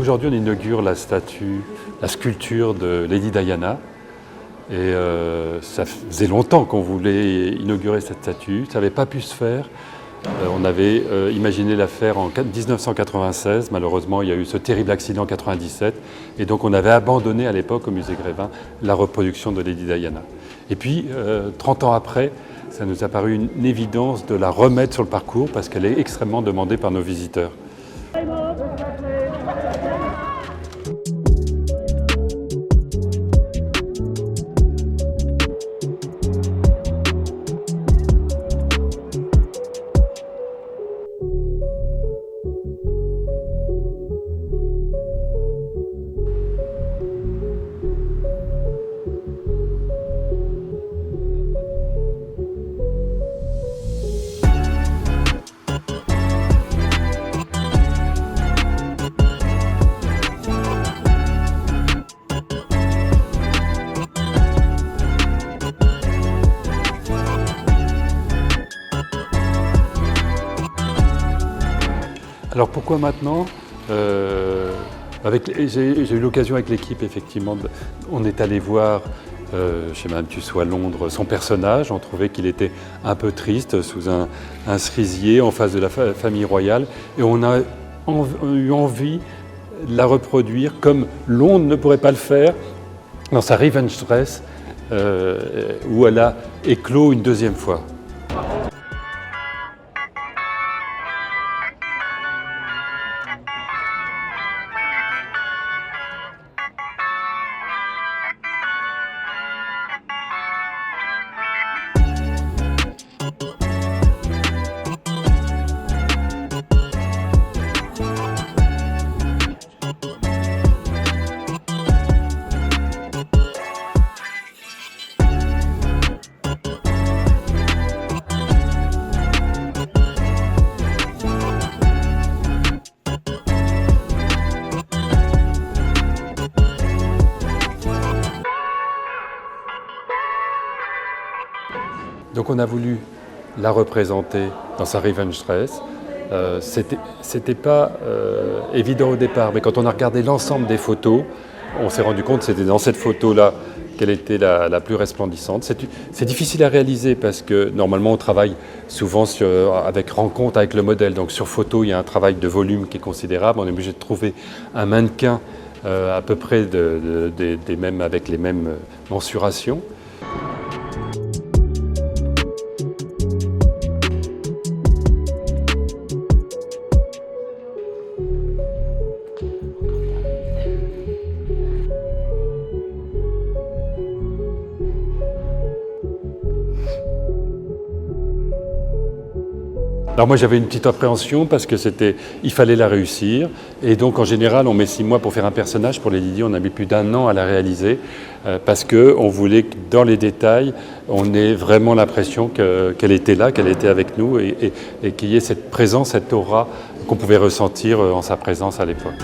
Aujourd'hui, on inaugure la sculpture de Lady Diana. Et ça faisait longtemps qu'on voulait inaugurer cette statue. Ça n'avait pas pu se faire. On avait imaginé la faire en 1996. Malheureusement, il y a eu ce terrible accident en 1997. Et donc, on avait abandonné à l'époque au musée Grévin la reproduction de Lady Diana. Et puis, 30 ans après, ça nous a paru une évidence de la remettre sur le parcours parce qu'elle est extrêmement demandée par nos visiteurs. Alors pourquoi maintenant j'ai eu l'occasion avec l'équipe, effectivement, on est allé voir chez Madame Tussaud à Londres son personnage. On trouvait qu'il était un peu triste sous un cerisier en face de la famille royale. Et on a eu envie de la reproduire comme Londres ne pourrait pas le faire dans sa Revenge Dress où elle a éclos une deuxième fois. Donc on a voulu la représenter dans sa Revenge Dress. C'était pas évident au départ, mais quand on a regardé l'ensemble des photos, on s'est rendu compte que c'était dans cette photo-là qu'elle était la plus resplendissante. C'est difficile à réaliser parce que normalement on travaille souvent avec rencontre avec le modèle. Donc sur photo, il y a un travail de volume qui est considérable. On est obligé de trouver un mannequin à peu près avec les mêmes mensurations. Alors moi j'avais une petite appréhension parce que il fallait la réussir et donc en général on met 6 mois pour faire un personnage. Pour les Lydie on a mis plus d'1 an à la réaliser parce qu'on voulait que dans les détails on ait vraiment l'impression qu'elle était là, qu'elle était avec nous et qu'il y ait cette présence, cette aura qu'on pouvait ressentir en sa présence à l'époque.